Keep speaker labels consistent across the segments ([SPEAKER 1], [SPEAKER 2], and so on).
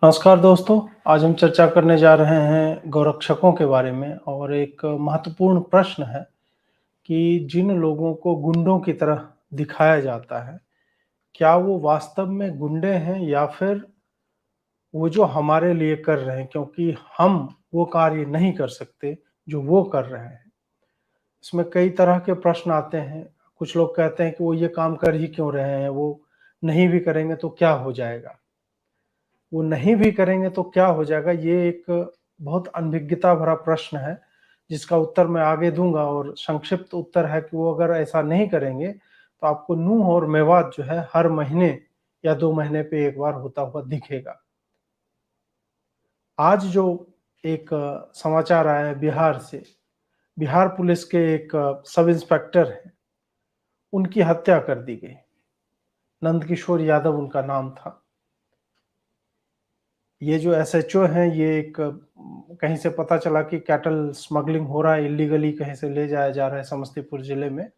[SPEAKER 1] नमस्कार दोस्तों, आज हम चर्चा करने जा रहे हैं गौरक्षकों के बारे में और एक महत्वपूर्ण प्रश्न है कि जिन लोगों को गुंडों की तरह दिखाया जाता है, क्या वो वास्तव में गुंडे हैं या फिर वो जो हमारे लिए कर रहे हैं क्योंकि हम वो कार्य नहीं कर सकते जो वो कर रहे हैं। इसमें कई तरह के प्रश्न आते हैं। कुछ लोग कहते हैं कि वो ये काम कर ही क्यों रहे हैं, वो नहीं भी करेंगे तो क्या हो जाएगा? वो नहीं भी करेंगे तो क्या हो जाएगा? ये एक बहुत अनभिज्ञता भरा प्रश्न है, जिसका उत्तर मैं आगे दूँगा और संक्षिप्त उत्तर है कि वो अगर ऐसा नहीं करेंगे, तो आपको नूह और मेवात जो है हर महीने या 2 महीने पे 1 बार होता हुआ दिखेगा। आज जो एक समाचार आया है बिहार से, बिहार पुलिस के एक सब इंस्पेक्टर हैं, उनकी हत्या कर दी गई। नंदकिशोर यादव उनका नाम था। ये जो एसएचओ हैं, ये एक कहीं से पता चला कि कैटल स्मगलिंग हो रहा है, इल्लीगली कहीं से ले जाया जा रहा है समस्तीपुर जिले में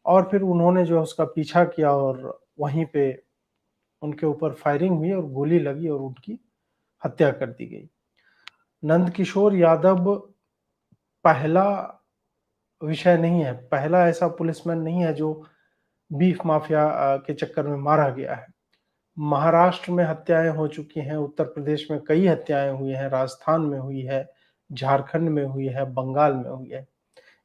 [SPEAKER 1] और फिर उन्होंने जो है उसका पीछा किया और वहीं पे उनके ऊपर फायरिंग हुई और गोली लगी और उनकी हत्या कर दी गई। नंदकिशोर यादव पहला विषय नहीं है, पहला ऐसा पुलिसमैन नहीं है जो बीफ माफिया के चक्कर में मारा गया है। महाराष्ट्र में हत्याएँ हो चुकी हैं, उत्तर प्रदेश में कई हत्याएँ हुई हैं, राजस्थान में हुई है, झारखंड में हुई है, बंगाल में हुई है।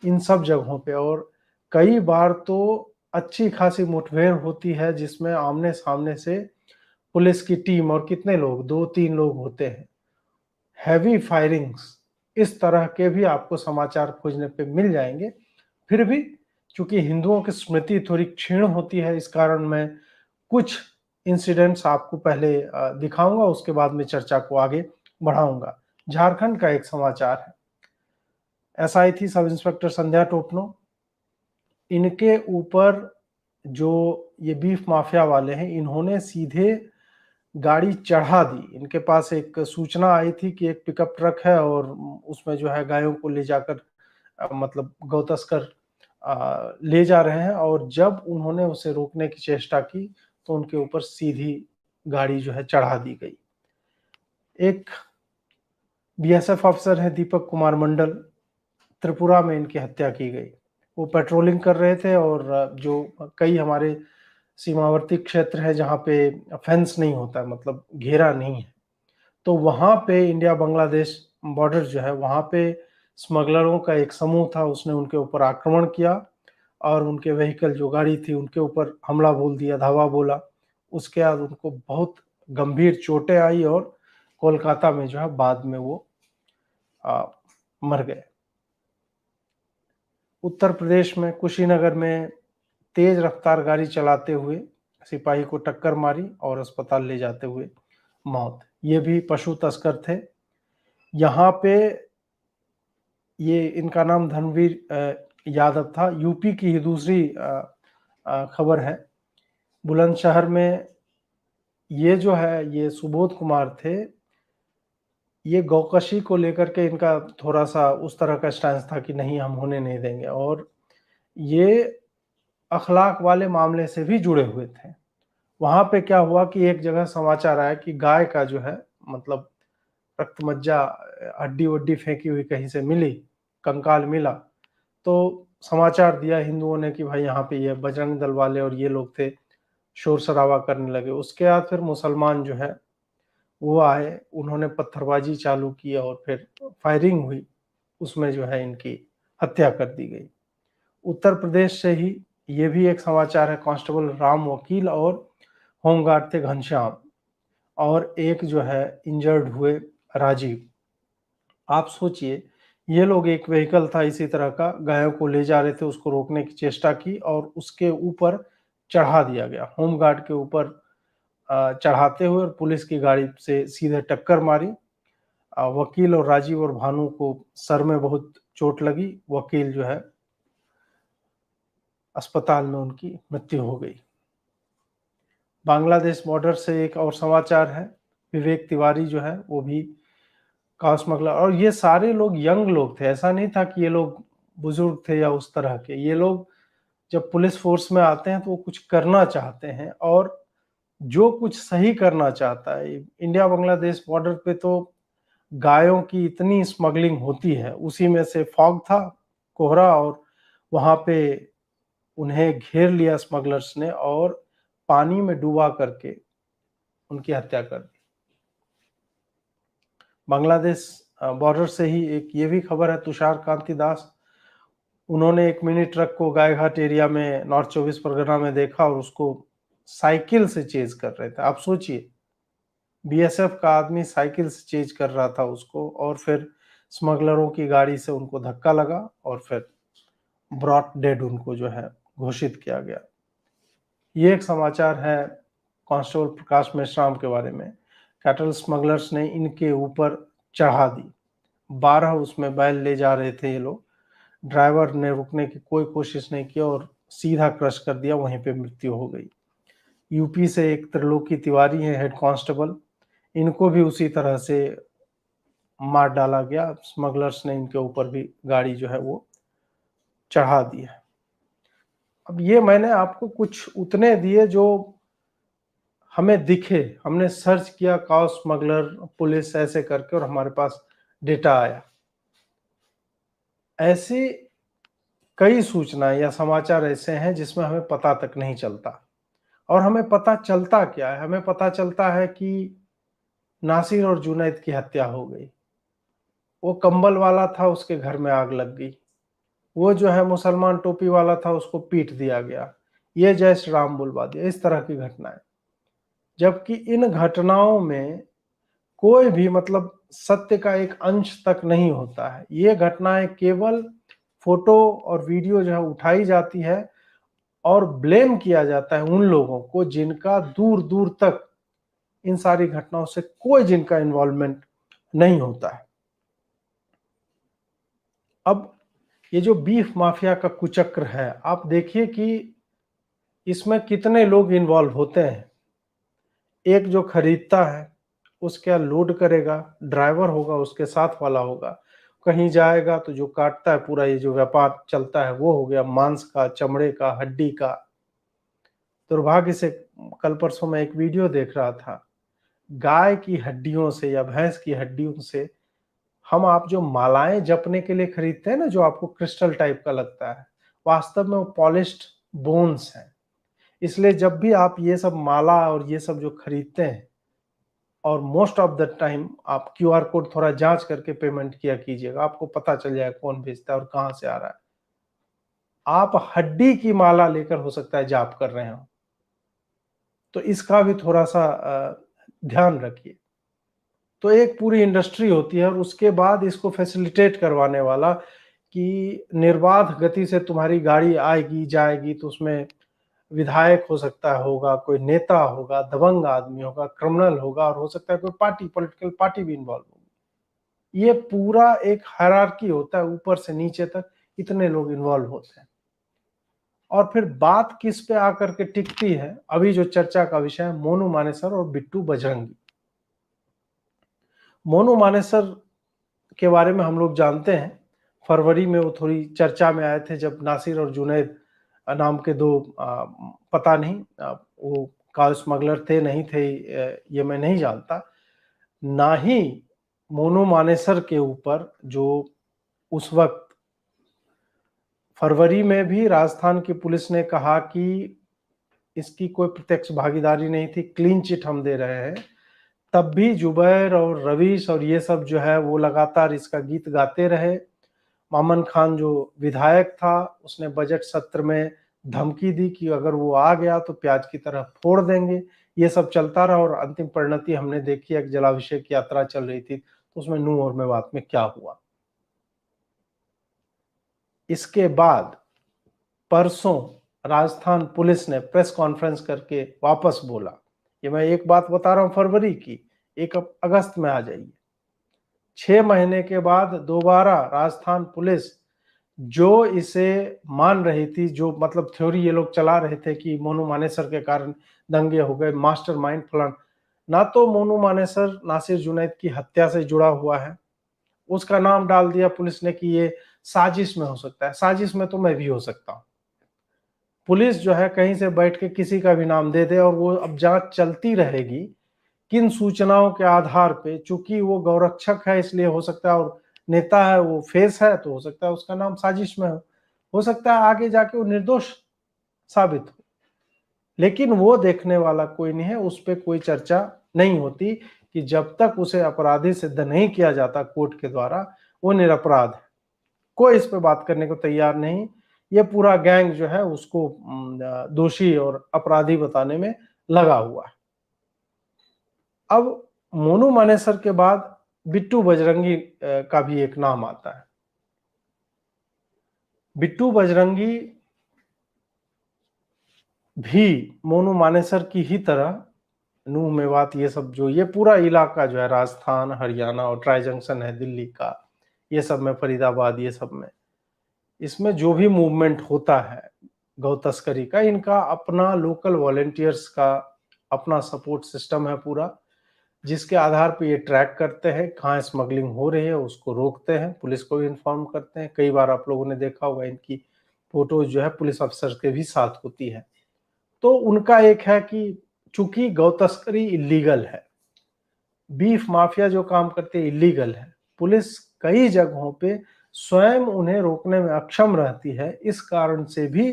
[SPEAKER 1] इन सब जगहों पे और कई बार तो अच्छी खासी मुठभेड़ होती है जिसमें आमने-सामने से पुलिस की टीम और कितने लोग 2-3 लोग होते हैं। हेवी फायरिंग्स इस तरह के भी आपको समाचार खोजने पे मिल जाएँगे। फिर भी चूँकि हिंदुओं की स्मृति थोड़ी क्षीण होती है, इस कारण मैं कुछ इंसिडेंट्स आपको पहले दिखाऊँगा, उसके बाद में चर्चा को आगे बढ़ाऊँगा। झारखंड का एक समाचार है। एसआई थी सब इंस्पेक्टर संध्या टोपनो, इनके ऊपर जो ये बीफ माफिया वाले हैं, इन्होंने सीधे गाड़ी चढ़ा दी। इनके पास एक सूचना आई थी कि एक पिकअप ट्रक है और उसमें जो है गायों को ले जाकर मतलब गौ तस्कर ले जा रहे हैं और जब उन्होंने उसे रोकने की चेष्टा की, तो उनके ऊपर सीधी गाड़ी जो है चढ़ा दी गई। एक बीएसएफ अफ़सर हैं दीपक कुमार मंडल, त्रिपुरा में इनकी हत्या की गई। वो पेट्रोलिंग कर रहे थे और जो कई हमारे सीमावर्ती क्षेत्र हैं जहाँ पे फेंस नहीं होता है मतलब घेरा नहीं है। तो वहाँ पे इंडिया बांग्लादेश बॉर्डर जो है वहाँ पे स्मगलरों का एक समूह था, उसने उनके ऊपर आक्रमण किया और उनके व्हीकल जो गाड़ी थी उनके ऊपर हमला बोल दिया, धावा बोला। उसके बाद उनको बहुत गंभीर चोटें आई और कोलकाता में जो है बाद में वो अ, मर गए। उत्तर प्रदेश में कुशीनगर में तेज रफ्तार गाड़ी चलाते हुए सिपाही को टक्कर मारी और अस्पताल ले जाते हुए मौत। ये भी पशु तस्कर थे। यहाँ पे ये इनका नाम धर्मवीर यादव था। यूपी की ही दूसरी खबर है। बुलंदशहर में ये जो है ये सुबोध कुमार थे। ये गौकशी को लेकर के इनका थोड़ा-सा उस तरह का स्टैंस था कि नहीं हम होने नहीं देंगे और ये अखलाक वाले मामले से भी जुड़े हुए थे। वहाँ पे क्या हुआ कि एक जगह समाचार आया कि गाय का जो है मतलब रक्त मज्जा हड्डी-वड्डी फेंकी हुई कहीं से मिली, कंकाल मिला, तो समाचार दिया हिंदुओं ने कि भाई यहाँ पे ये बजरंग दल वाले और ये लोग थे, शोर-शराबा करने लगे। उसके बाद फिर मुसलमान जो है वो आए, उन्होंने पत्थरबाजी चालू की और फिर फायरिंग हुई, उसमें जो है इनकी हत्या कर दी गई। उत्तर प्रदेश से ही ये भी एक समाचार है, कांस्टेबल राम वकील और होमगार्ड थे घनश्याम और एक जो है इंजर्ड हुए राजीव। आप सोचिए, ये लोग एक व्हीकल था इसी तरह का, गायों को ले जा रहे थे, उसको रोकने की चेष्टा की और उसके ऊपर चढ़ा दिया गया। होमगार्ड के ऊपर चढ़ाते हुए और पुलिस की गाड़ी से सीधे टक्कर मारी। वकील और राजीव और भानु को सर में बहुत चोट लगी। वकील जो है अस्पताल में उनकी मृत्यु हो गई। बांग्लादेश बॉर्डर से एक और समाचार है, विवेक तिवारी जो है वो भी काऊ स्मगलर और ये सारे लोग यंग लोग थे, ऐसा नहीं था कि ये लोग बुजुर्ग थे या उस तरह के। ये लोग जब पुलिस फ़ोर्स में आते हैं तो वो कुछ करना चाहते हैं और जो कुछ सही करना चाहता है, इंडिया बांग्लादेश बॉर्डर पे तो गायों की इतनी स्मगलिंग होती है, उसी में से फॉग था, कोहरा, और वहाँ पे उन्हें घेर लिया स्मगलर्स ने और पानी में डुबा करके उनकी हत्या कर दी। बांग्लादेश बॉर्डर से ही एक ये भी खबर है, तुषार कांति दास, उन्होंने एक मिनी ट्रक को गायघाट एरिया में नॉर्थ 24 परगना में देखा और उसको साइकिल से चेज कर रहे थे। आप सोचिए, बीएसएफ का आदमी साइकिल से चेज कर रहा था उसको, और फिर स्मगलरों की गाड़ी से उनको धक्का लगा और फिर ब्रॉट डेड उनको जो है घोषित किया गया। ये एक समाचार है कांस्टेबल प्रकाश मेश्राम के बारे में। कैटल स्मगलर्स ने इनके ऊपर चढ़ा दी, 12 उसमें बैल ले जा रहे थे ये लोग। ड्राइवर ने रुकने की कोई कोशिश नहीं की और सीधा क्रश कर दिया, वहीं पे मृत्यु हो गई। यूपी से एक त्रिलोकी तिवारी है हेड कांस्टेबल, इनको भी उसी तरह से मार डाला गया। स्मगलर्स ने इनके ऊपर भी गाड़ी जो है वो चढ़ा दी है। अब ये मैंने आपको कुछ उतने दिए जो हमें दिखे, हमने सर्च किया काउ स्मगलर पुलिस ऐसे करके और हमारे पास डेटा आया। ऐसी कई सूचनाएं या समाचार ऐसे हैं जिसमें हमें पता तक नहीं चलता। और हमें पता चलता क्या है? हमें पता चलता है कि नासिर और जुनैद की हत्या हो गई, वो कंबल वाला था उसके घर में आग लग गई, वो जो है मुसलमान टोपी वाला था उसको पीट दिया गया, ये जय श्री राम बुलवा दिया, इस तरह की घटनाएं। जबकि इन घटनाओं में कोई भी मतलब सत्य का एक अंश तक नहीं होता है। ये घटनाएं केवल फोटो और वीडियो जो है उठाई जाती है और ब्लेम किया जाता है उन लोगों को जिनका दूर दूर तक इन सारी घटनाओं से कोई जिनका इन्वॉल्वमेंट नहीं होता है। अब ये जो बीफ माफिया का कुचक्र है, आप देखिए कि इसमें कितने लोग इन्वॉल्व होते हैं। एक जो खरीदता है उसका लोड करेगा, ड्राइवर होगा, उसके साथ वाला होगा, कहीं जाएगा तो जो काटता है, पूरा ये जो व्यापार चलता है वो हो गया मांस का, चमड़े का, हड्डी का। दुर्भाग्य से कल परसों में एक वीडियो देख रहा था, गाय की हड्डियों से या भैंस की हड्डियों से हम आप जो मालाएं जपने के लिए खरीदते हैं ना, जो आपको क्रिस्टल टाइप का लगता है, वास्तव में वो पॉलिश्ड बोन्स हैं। इसलिए जब भी आप ये सब माला और ये सब जो खरीदते हैं, और मोस्ट ऑफ द टाइम आप क्यूआर कोड थोड़ा जांच करके पेमेंट किया कीजिएगा, आपको पता चल जाएगा कौन भेजता है और कहां से आ रहा है। आप हड्डी की माला लेकर हो सकता है जाप कर रहे हो, तो इसका भी थोड़ा सा ध्यान रखिए। तो एक पूरी इंडस्ट्री होती है और उसके बाद इसको फैसिलिटेट करवाने वाला कि निर्बाध गति से तुम्हारी गाड़ी आएगी जाएगी, तो उसमें विधायक हो सकता है, होगा कोई नेता, होगा दबंग आदमी, होगा क्रिमिनल, होगा, और हो सकता है कोई पार्टी, पॉलिटिकल पार्टी भी इन्वॉल्व होगी। ये पूरा एक हायरार्की होता है, ऊपर से नीचे तक इतने लोग इन्वॉल्व होते हैं। और फिर बात किस पे आकर के टिकती है, अभी जो चर्चा का विषय है, मोनू मानेसर और बिट्टू बजरंगी। मोनू मानेसर के बारे में हम लोग जानते हैं, फरवरी में वो थोड़ी चर्चा में आए थे जब नासिर और जुनैद नाम के दो पता नहीं वो कार स्मगलर थे नहीं थे, ये मैं नहीं जानता। ना ही मोनू मानेसर के ऊपर जो उस वक्त फरवरी में भी राजस्थान की पुलिस ने कहा कि इसकी कोई प्रत्यक्ष भागीदारी नहीं थी, क्लीन चिट हम दे रहे हैं, तब भी जुबैर और रवीश और ये सब जो है वो लगातार इसका गीत गाते रहे। मामन खान जो विधायक था, उसने बजट सत्र में धमकी दी कि अगर वो आ गया तो प्याज की तरह फोड़ देंगे। ये सब चलता रहा और अंतिम परिणति हमने देखी, एक जलाभिषेक यात्रा चल रही थी, तो उसमें नूह और मेवात में क्या हुआ। इसके बाद परसों राजस्थान पुलिस ने प्रेस कॉन्फ्रेंस करके वापस बोला, ये मैं एक बात बता रहा हूं फरवरी की, 1 अगस्त में आ जाइए, 6 महीने के बाद दोबारा राजस्थान पुलिस जो इसे मान रही थी, जो मतलब थ्योरी ये लोग चला रहे थे कि मोनू मानेसर के कारण दंगे हो गए, मास्टरमाइंड फलान, ना तो मोनू मानेसर नासिर जुनैद की हत्या से जुड़ा हुआ है, उसका नाम डाल दिया पुलिस ने कि ये साजिश में हो सकता है। साजिश में तो मैं भी हो सकता हूं, पुलिस जो है कहीं से बैठ के किसी का भी नाम दे दे और वो अब जांच चलती रहेगी। किन सूचनाओं के आधार पे, चूंकि वो गौरक्षक है इसलिए हो सकता है, और नेता है, वो फेस है, तो हो सकता है उसका नाम साजिश में हो सकता है आगे जाके वो निर्दोष साबित हो, लेकिन वो देखने वाला कोई नहीं है, उस पर कोई चर्चा नहीं होती कि जब तक उसे अपराधी सिद्ध नहीं किया जाता कोर्ट के द्वारा वो निरपराध है। कोई इस पे बात करने को तैयार नहीं। ये पूरा गैंग जो है उसको दोषी और अपराधी बताने में लगा हुआ है। अब मोनू मानेसर के बाद बिट्टू बजरंगी का भी एक नाम आता है। बिट्टू बजरंगी भी मोनू मानेसर की ही तरह नूह मेवात ये सब, जो ये पूरा इलाका जो है राजस्थान, हरियाणा और ट्राई जंक्शन है दिल्ली का, ये सब में, फरीदाबाद, ये सब में, इसमें जो भी मूवमेंट होता है गौ तस्करी का, इनका अपना लोकल वॉलेंटियर्स का अपना सपोर्ट सिस्टम है पूरा, जिसके आधार पे ये ट्रैक करते हैं कहाँ स्मगलिंग हो रही है, उसको रोकते हैं, पुलिस को भी इन्फॉर्म करते हैं। कई बार आप लोगों ने देखा होगा इनकी फोटोज जो है पुलिस अफसर के भी साथ होती है। तो उनका एक है कि चूंकि गौ तस्करी इलीगल है, बीफ माफिया जो काम करते हैं इलीगल है, पुलिस कई जगहों पे स्वयं उन्हें रोकने में अक्षम रहती है, इस कारण से भी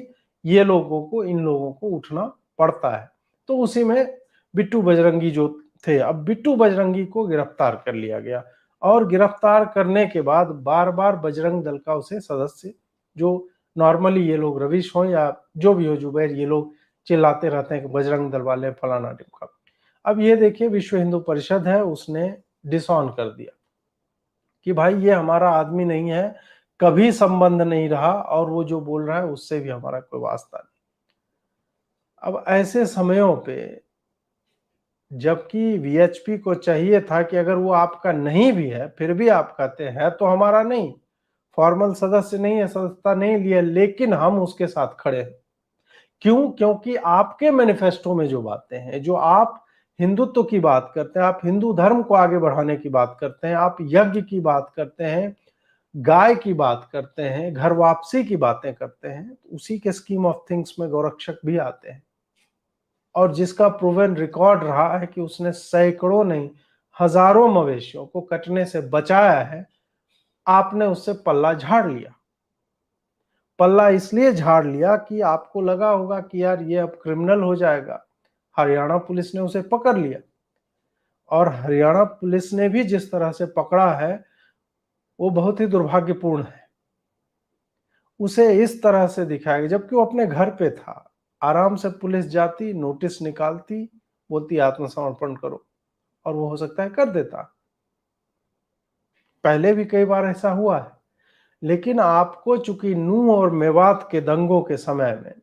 [SPEAKER 1] ये लोगों को, इन लोगों को उठना पड़ता है। तो उसी में बिट्टू बजरंगी जो थे, अब बिट्टू बजरंगी को गिरफ्तार कर लिया गया, और गिरफ्तार करने के बाद बार बार बजरंग दल का उसे सदस्य, जो नॉर्मली ये लोग रविश हो या जो भी हो जुबैर, ये लोग चिल्लाते रहते हैं कि बजरंग दल वाले फलाना ढिमका। अब ये देखिए विश्व हिंदू परिषद है, उसने डिसऑन कर दिया कि भाई ये हमारा आदमी नहीं है, कभी संबंध नहीं रहा, और वो जो बोल रहा है उससे भी हमारा कोई वास्ता नहीं। अब ऐसे समयों पे, जबकि वीएचपी को चाहिए था कि अगर वो आपका नहीं भी है फिर भी आप कहते हैं तो हमारा नहीं, फॉर्मल सदस्य नहीं है, सदस्यता नहीं लिया, लेकिन हम उसके साथ खड़े हैं। क्यों? क्योंकि आपके मैनिफेस्टो में जो बातें हैं, जो आप हिंदुत्व की बात करते हैं, आप हिंदू धर्म को आगे बढ़ाने की बात करते हैं, आप यज्ञ की बात करते हैं, गाय की बात करते हैं, घर वापसी की बातें करते हैं, उसी के स्कीम ऑफ थिंग्स में गौरक्षक भी आते हैं। और जिसका प्रूवन रिकॉर्ड रहा है कि उसने सैकड़ों नहीं हजारों मवेशियों को कटने से बचाया है, आपने उससे पल्ला झाड़ लिया। पल्ला इसलिए झाड़ लिया कि आपको लगा होगा कि यार ये अब क्रिमिनल हो जाएगा। हरियाणा पुलिस ने उसे पकड़ लिया, और हरियाणा पुलिस ने भी जिस तरह से पकड़ा है वो बहुत ही दुर्भाग्यपूर्ण है। उसे इस तरह से दिखाया गया जबकि वो अपने घर पे था, आराम से पुलिस जाती, नोटिस निकालती, बोलती आत्मसमर्पण करो, और वो हो सकता है कर देता। पहले भी कई बार ऐसा हुआ है। लेकिन आपको चूंकि नूह और मेवात के दंगों के समय में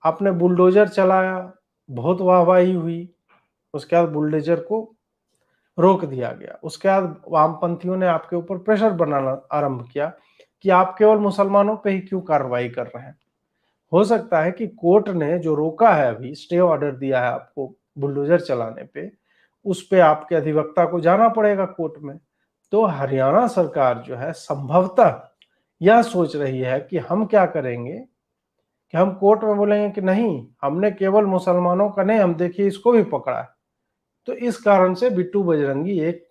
[SPEAKER 1] आपने बुलडोजर चलाया, बहुत वाहवाही हुई, उसके बाद बुलडोजर को रोक दिया गया। उसके बाद वामपंथियों ने आपके ऊपर प्रेशर बनाना आरंभ किया कि आप केवल मुसलमानों पे ही क्यों कार्रवाई कर रहे हैं। हो सकता है कि कोर्ट ने जो रोका है, अभी स्टे ऑर्डर दिया है आपको बुलडोजर चलाने पे, उस पे आपके अधिवक्ता को जाना पड़ेगा कोर्ट में। तो हरियाणा सरकार जो है संभवतः यह सोच रही है कि हम क्या करेंगे कि हम कोर्ट में बोलेंगे कि नहीं, हमने केवल मुसलमानों का नहीं, हम देखिए इसको भी पकड़ा है। तो इस कारण से बिट्टू बजरंगी एक,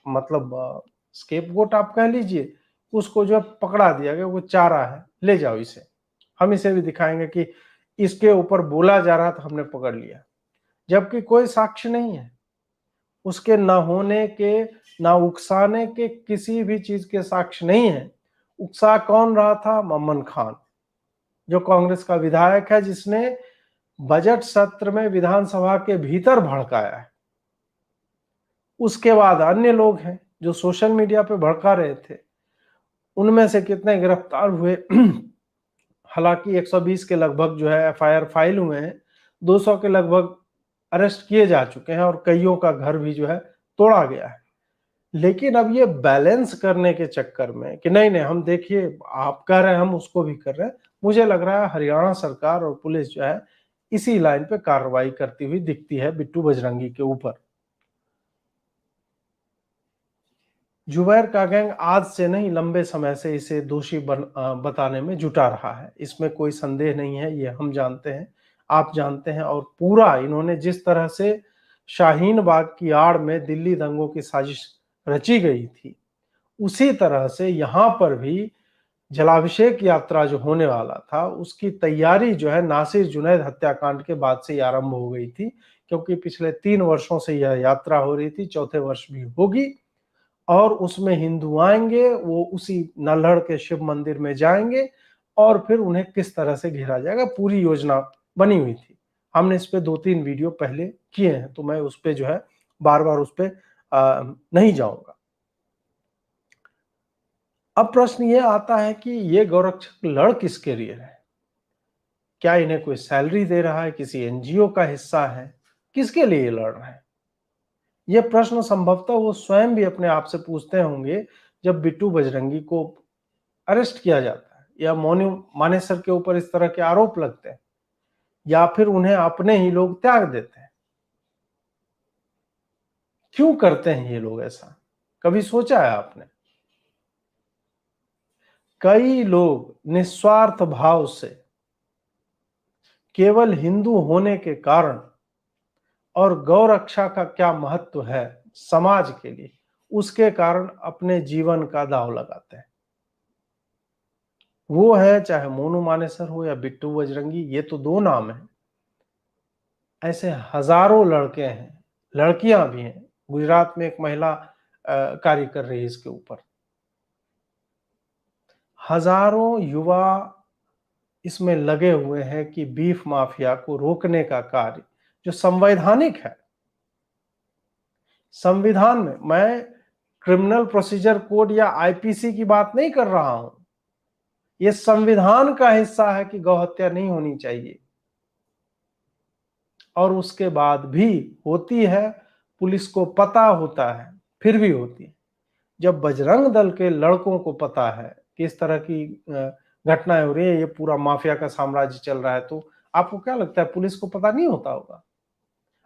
[SPEAKER 1] मतलब स्केपगोट आप कह लीजिए, उसको जो पकड़ा दिया गया, वो चारा है, ले जाओ इसे, हम इसे भी दिखाएंगे कि इसके ऊपर बोला जा रहा था, हमने पकड़ लिया, जबकि कोई साक्ष्य नहीं है उसके न होने के, ना उकसाने के, किसी भी चीज के साक्ष्य नहीं है। उकसा कौन रहा था? मम्मन खान, जो कांग्रेस का विधायक है, जिसने बजट सत्र में विधानसभा के भीतर भड़काया है। उसके बाद अन्य लोग हैं जो सोशल मीडिया पे भड़का रहे थे, उनमें से कितने गिरफ्तार हुए? हालांकि 120 के लगभग जो है एफआईआर फाइल हुए हैं, 200 के लगभग अरेस्ट किए जा चुके हैं, और कईयों का घर भी जो है तोड़ा गया है। लेकिन अब ये बैलेंस करने के चक्कर में कि नहीं नहीं, हम देखिए आप कह रहे हैं हम उसको भी कर रहे हैं, मुझे लग रहा है हरियाणा सरकार और पुलिस जो है इसी लाइन पे कार्रवाई करती हुई दिखती है बिट्टू बजरंगी के ऊपर। जुबैर का गैंग आज से नहीं, लंबे समय से इसे दोषी बताने में जुटा रहा है। इसमें कोई संदेह नहीं है, ये हम जानते हैं, आप जानते हैं। और पूरा इन्होंने जिस तरह से शाहीन बाग की आड़ में दिल्ली दंगों की साजिश रची गई थी, उसी तरह से यहाँ पर भी जलाभिषेक यात्रा जो होने वाला था, उसकी तैयारी जो है नासिर जुनैद हत्याकांड के बाद से ही आरंभ हो गई थी, क्योंकि पिछले 3 वर्षों से यह यात्रा हो रही थी, चौथे वर्ष भी होगी। और उसमें हिंदू आएंगे, वो उसी नल्हड़ के शिव मंदिर में जाएंगे और फिर उन्हें किस तरह से घेरा जाएगा, पूरी योजना बनी हुई थी। हमने इस पे 2-3 वीडियो पहले किए हैं, तो मैं उस पे जो है बार बार उस पे नहीं जाऊंगा। अब प्रश्न ये आता है कि ये गौरक्षक लड़ किसके लिए है? क्या इन्हें कोई सैलरी दे रहा है, किसी एनजीओ का हिस्सा है, किसके लिए ये लड़ रहे हैं? ये प्रश्न संभवतः वो स्वयं भी अपने आप से पूछते होंगे जब बिट्टू बजरंगी को अरेस्ट किया जाता है, या मोनू मानेसर के ऊपर इस तरह के आरोप लगते हैं, या फिर उन्हें अपने ही लोग त्याग देते हैं। क्यों करते हैं ये लोग ऐसा? कभी सोचा है आपने? कई लोग निस्वार्थ भाव से केवल हिंदू होने के कारण और गौ रक्षा का क्या महत्व है समाज के लिए, उसके कारण अपने जीवन का दांव लगाते हैं। वो है चाहे मोनू मानेसर हो या बिट्टू बजरंगी, ये तो 2 नाम है। ऐसे हजारों लड़के हैं, लड़कियां भी हैं। गुजरात में एक महिला कार्य कर रही है इसके ऊपर। हजारों युवा इसमें लगे हुए हैं कि बीफ माफिया को रोकने का कार्य जो संवैधानिक है। संविधान में, मैं क्रिमिनल प्रोसीजर कोड या आईपीसी की बात नहीं कर रहा हूं, यह संविधान का हिस्सा है कि गौहत्या नहीं होनी चाहिए, और उसके बाद भी होती है। पुलिस को पता होता है, फिर भी होती है। जब बजरंग दल के लड़कों को पता है कि इस तरह की घटनाएं हो रही है, ये पूरा माफिया का साम्राज्य चल रहा है, तो आपको क्या लगता है पुलिस को पता नहीं होता होगा?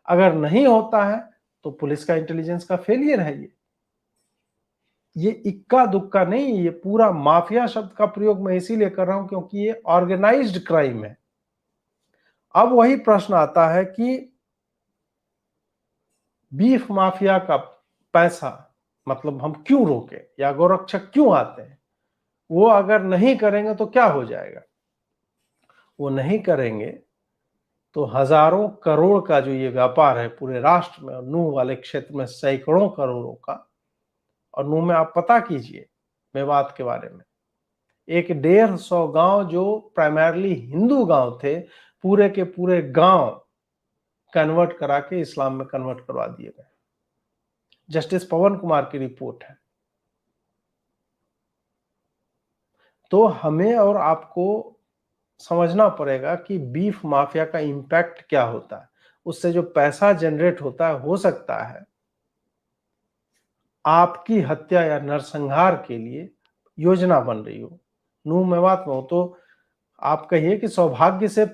[SPEAKER 1] अगर नहीं होता है तो पुलिस का इंटेलिजेंस का फेलियर है। ये इक्का दुक्का नहीं, ये पूरा माफिया शब्द का प्रयोग मैं इसीलिए कर रहा हूं क्योंकि ये ऑर्गेनाइज्ड क्राइम है। अब वही प्रश्न आता है कि बीफ माफिया का पैसा मतलब हम क्यों रोके, या गोरक्षक क्यों आते हैं? वो अगर नहीं करेंगे तो क्या हो जाएगा? वो नहीं करेंगे तो हजारों करोड़ का जो ये व्यापार है पूरे राष्ट्र में, और नूह वाले क्षेत्र में सैकड़ों करोड़ों का, और नूह में आप पता कीजिए मेवात के बारे में, 150 गांव जो प्राइमरली हिंदू गांव थे, पूरे के पूरे गांव कन्वर्ट करा के इस्लाम में कन्वर्ट करवा दिए गए। जस्टिस पवन कुमार की रिपोर्ट है। तो हमें और आपको समझना पड़ेगा कि बीफ माफिया का इंपैक्ट क्या होता है। उससे जो पैसा जनरेट होता है, हो सकता है आपकी हत्या या नरसंहार के लिए योजना बन रही हो। नूह मेवात में हो तो आप कहिए कि सौभाग्य से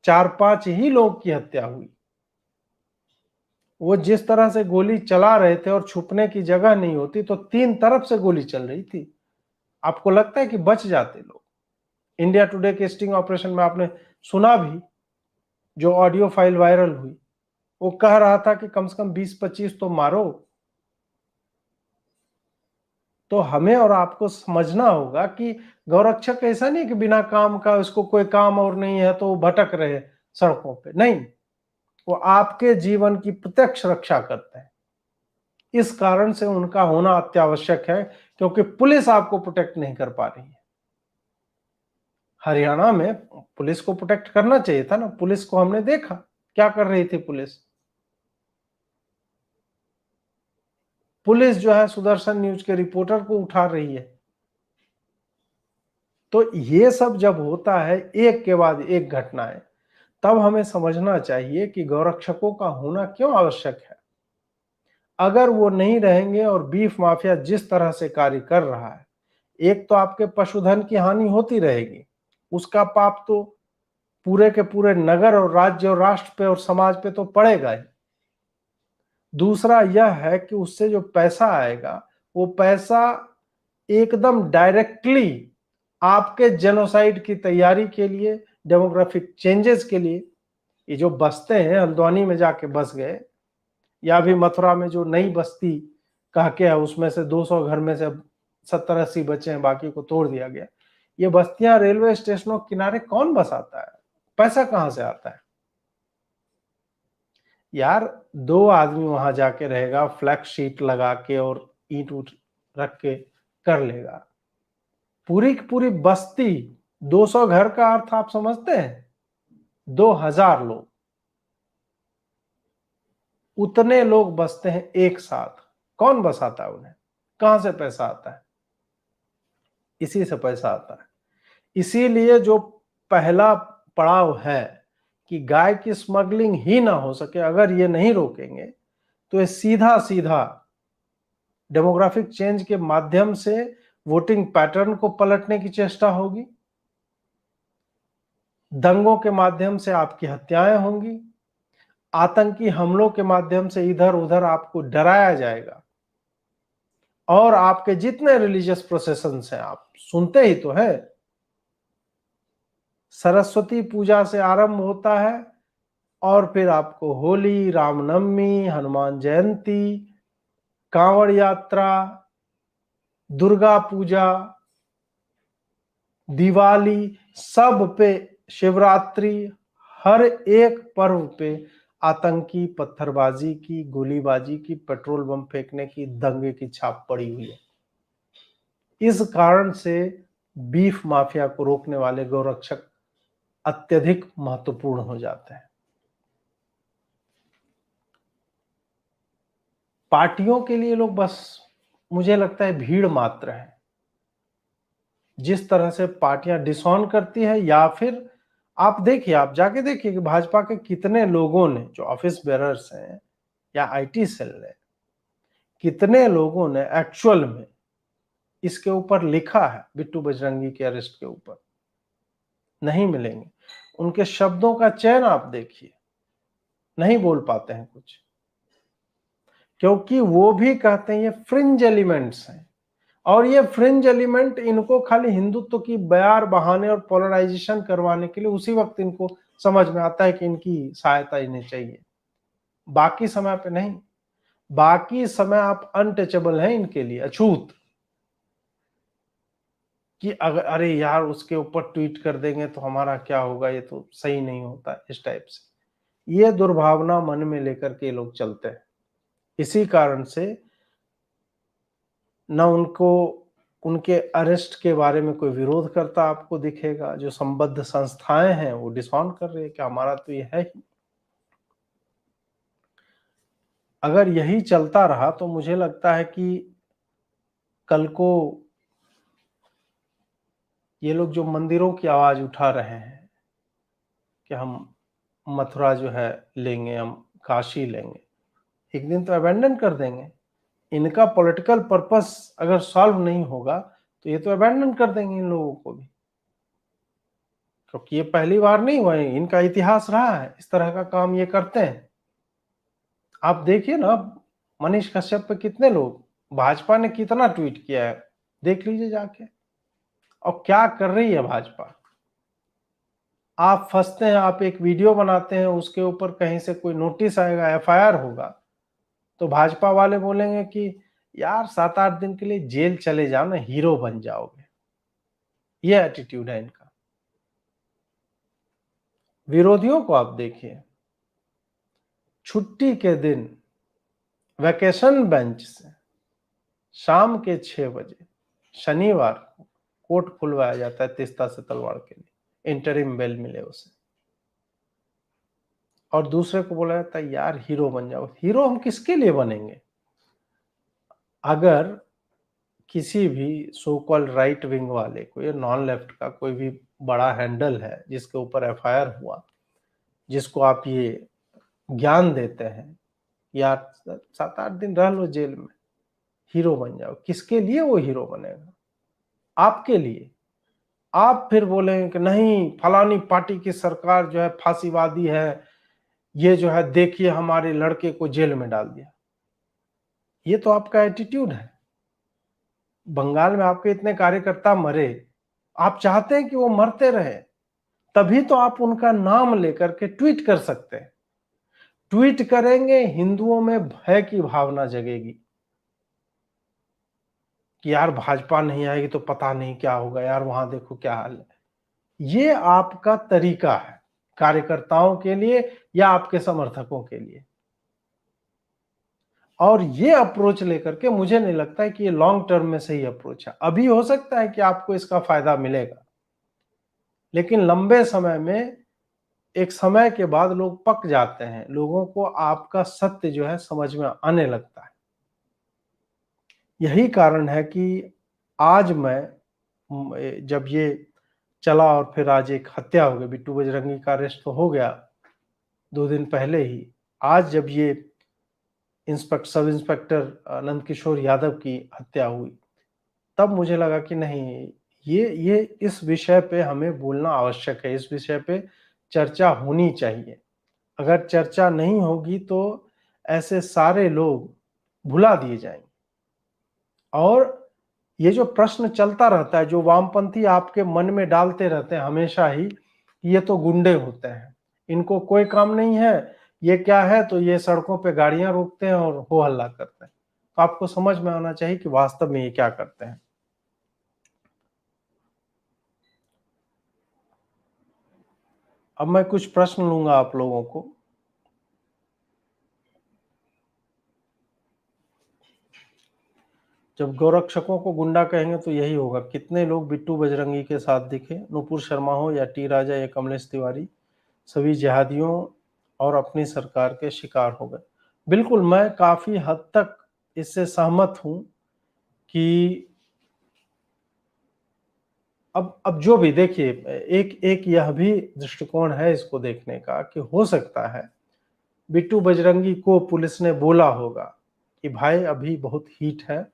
[SPEAKER 1] 4-5 ही लोग की हत्या हुई। वो जिस तरह से गोली चला रहे थे और छुपने की जगह नहीं होती, तो 3 तरफ से गोली चल रही थी। आपको लगता है कि बच जाते लोग? इंडिया टुडे के स्टिंग ऑपरेशन में आपने सुना भी, जो ऑडियो फाइल वायरल हुई, वो कह रहा था कि कम से कम 20-25 तो मारो। तो हमें और आपको समझना होगा कि गौरक्षक ऐसा नहीं कि बिना काम का, उसको कोई काम और नहीं है तो भटक रहे सड़कों पे, नहीं, वो आपके जीवन की प्रत्यक्ष रक्षा करते हैं। इस कारण से उनका होना अत्यावश्यक है, क्योंकि पुलिस आपको प्रोटेक्ट नहीं कर पा रही है। हरियाणा में पुलिस को प्रोटेक्ट करना चाहिए था ना, पुलिस को हमने देखा क्या कर रही थी। पुलिस पुलिस जो है सुदर्शन न्यूज के रिपोर्टर को उठा रही है। तो ये सब जब होता है एक के बाद एक घटनाएं, तब हमें समझना चाहिए कि गौरक्षकों का होना क्यों आवश्यक है। अगर वो नहीं रहेंगे और बीफ माफिया जिस तरह से कार्य कर रहा है, एक तो आपके पशुधन की हानि होती रहेगी, उसका पाप तो पूरे के पूरे नगर और राज्य और राष्ट्र पे और समाज पे तो पड़ेगा ही। दूसरा यह है कि उससे जो पैसा आएगा वो पैसा एकदम डायरेक्टली आपके जेनोसाइड की तैयारी के लिए, डेमोग्राफिक चेंजेस के लिए। ये जो बसते हैं, हल्द्वानी में जाके बस गए, या भी मथुरा में जो नई बस्ती कह के है, उसमें से 200 घर में से 70-80 बचे हैं, बाकी को तोड़ दिया गया। ये बस्तियां रेलवे स्टेशनों के किनारे कौन बसाता है? पैसा कहां से आता है यार? 2 आदमी वहां जाके रहेगा, फ्लैग शीट लगा के और ईंट उठ रख के कर लेगा। पूरी की पूरी बस्ती, 200 घर का अर्थ आप समझते हैं? 2000 लोग, उतने लोग बसते हैं एक साथ। कौन बसाता है उन्हें? कहां से पैसा आता है? इसी से पैसा आता है। इसीलिए जो पहला पड़ाव है कि गाय की स्मगलिंग ही ना हो सके, अगर ये नहीं रोकेंगे तो ये सीधा सीधा डेमोग्राफिक चेंज के माध्यम से वोटिंग पैटर्न को पलटने की चेष्टा होगी, दंगों के माध्यम से आपकी हत्याएं होंगी, आतंकी हमलों के माध्यम से इधर उधर आपको डराया जाएगा, और आपके जितने रिलीजियस प्रोसेशन हैं आप सुनते ही तो है। सरस्वती पूजा से आरंभ होता है और फिर आपको होली, रामनवमी, हनुमान जयंती, कांवड़ यात्रा, दुर्गा पूजा, दिवाली, सब पे, शिवरात्रि, हर एक पर्व पे आतंकी पत्थरबाजी की, गोलीबाजी की, पेट्रोल बम फेंकने की, दंगे की छाप पड़ी हुई है। इस कारण से बीफ माफिया को रोकने वाले गौरक्षक अत्यधिक महत्वपूर्ण हो जाते हैं। पार्टियों के लिए लोग बस, मुझे लगता है, भीड़ मात्र है। जिस तरह से पार्टियां डिसऑन करती है, या फिर आप देखिए, आप जाके देखिए कि भाजपा के कितने लोगों ने, जो ऑफिस बेरर्स हैं या आईटी सेल ने, कितने लोगों ने एक्चुअल में इसके ऊपर लिखा है, बिट्टू बजरंगी के अरेस्ट के ऊपर। नहीं मिलेंगे। उनके शब्दों का चयन आप देखिए, नहीं बोल पाते हैं कुछ, क्योंकि वो भी कहते हैं ये फ्रिंज एलिमेंट्स हैं, और ये फ्रिंज एलिमेंट इनको खाली हिंदुत्व की बयार बहाने और पोलराइजेशन करवाने के लिए उसी वक्त इनको समझ में आता है कि इनकी सहायता इन्हें चाहिए, बाकी समय पे नहीं। बाकी समय आप अनटचेबल हैं इनके लिए, अछूत, कि अगर अरे यार उसके ऊपर ट्वीट कर देंगे तो हमारा क्या होगा, ये तो सही नहीं होता, इस टाइप से ये दुर्भावना मन में लेकर के लोग चलते हैं। इसी कारण से न उनको, उनके अरेस्ट के बारे में कोई विरोध करता आपको दिखेगा। जो संबद्ध संस्थाएं हैं वो डिसऑन कर रही है कि हमारा तो ये है ही। अगर यही चलता रहा तो मुझे लगता है कि कल को ये लोग जो मंदिरों की आवाज उठा रहे हैं कि हम मथुरा जो है लेंगे, हम काशी लेंगे, एक दिन तो अबेंडन कर देंगे। इनका पॉलिटिकल पर्पस अगर सॉल्व नहीं होगा तो ये तो अबेंडन कर देंगे इन लोगों को भी, क्योंकि ये पहली बार नहीं हुआ है, इनका इतिहास रहा है, इस तरह का काम ये करते हैं। आप देखिए ना, मनीष कश्यप पे कितने लोग, भाजपा ने कितना ट्वीट किया है, देख लीजिए जाके। और क्या कर रही है भाजपा? आप फंसते हैं, आप एक वीडियो बनाते हैं, उसके ऊपर कहीं से कोई नोटिस आएगा, एफआईआर होगा, तो भाजपा वाले बोलेंगे कि यार 7-8 दिन के लिए जेल चले जाओ ना, हीरो बन जाओगे। ये एटीट्यूड है इनका। विरोधियों को आप देखिए, छुट्टी के दिन वैकेशन बेंच से शाम के 6 बजे शनिवार को कोर्ट खुलवाया जाता है तीस्ता से तलवार के लिए, इंटरिम बेल मिले उसे, और दूसरे को बोला जाता है यार हीरो बन जाओ। हीरो हम किसके लिए बनेंगे? अगर किसी भी सो कॉल्ड राइट विंग वाले को, या नॉन लेफ्ट का कोई भी बड़ा हैंडल है जिसके ऊपर एफआईआर हुआ, जिसको आप ये ज्ञान देते हैं यार 7-8 दिन रह लो जेल में, हीरो बन जाओ, किसके लिए वो हीरो बनेगा? आपके लिए। आप फिर बोलेंगे कि नहीं, फलानी पार्टी की सरकार जो है फांसीवादी है, ये जो है देखिए हमारे लड़के को जेल में डाल दिया। ये तो आपका एटीट्यूड है। बंगाल में आपके इतने कार्यकर्ता मरे, आप चाहते हैं कि वो मरते रहे, तभी तो आप उनका नाम लेकर के ट्वीट कर सकते हैं। ट्वीट करेंगे, हिंदुओं में भय की भावना जगेगी कि यार भाजपा नहीं आएगी तो पता नहीं क्या होगा, यार वहां देखो क्या हाल है। ये आपका तरीका है कार्यकर्ताओं के लिए या आपके समर्थकों के लिए, और ये अप्रोच लेकर के मुझे नहीं लगता है कि ये लॉन्ग टर्म में सही अप्रोच है। अभी हो सकता है कि आपको इसका फायदा मिलेगा, लेकिन लंबे समय में, एक समय के बाद लोग पक जाते हैं, लोगों को आपका सत्य जो है समझ में आने लगता है। यही कारण है कि आज मैं जब ये चला और फिर आज एक हत्या हो गई, बिट्टू बजरंगी का अरेस्ट तो हो गया 2 दिन पहले ही, आज जब ये सब इंस्पेक्टर नंदकिशोर यादव की हत्या हुई, तब मुझे लगा कि नहीं, ये इस विषय पे हमें बोलना आवश्यक है, इस विषय पे चर्चा होनी चाहिए। अगर चर्चा नहीं होगी तो ऐसे सारे लोग भुला दिए जाएंगे। और ये जो प्रश्न चलता रहता है, जो वामपंथी आपके मन में डालते रहते हैं हमेशा ही, ये तो गुंडे होते हैं, इनको कोई काम नहीं है, ये क्या है, तो ये सड़कों पे गाड़ियां रोकते हैं और हो हल्ला करते हैं। तो आपको समझ में आना चाहिए कि वास्तव में ये क्या करते हैं। अब मैं कुछ प्रश्न लूंगा आप लोगों को। जब गौरक्षकों को गुंडा कहेंगे तो यही होगा। कितने लोग बिट्टू बजरंगी के साथ दिखे, नुपुर शर्मा हो या टी राजा या कमलेश तिवारी, सभी जिहादियों और अपनी सरकार के शिकार हो गए। बिल्कुल, मैं काफी हद तक इससे सहमत हूं कि अब जो भी देखिए, एक एक यह भी दृष्टिकोण है इसको देखने का कि हो सकता है बिट्टू बजरंगी को पुलिस ने बोला होगा कि भाई अभी बहुत हीट है,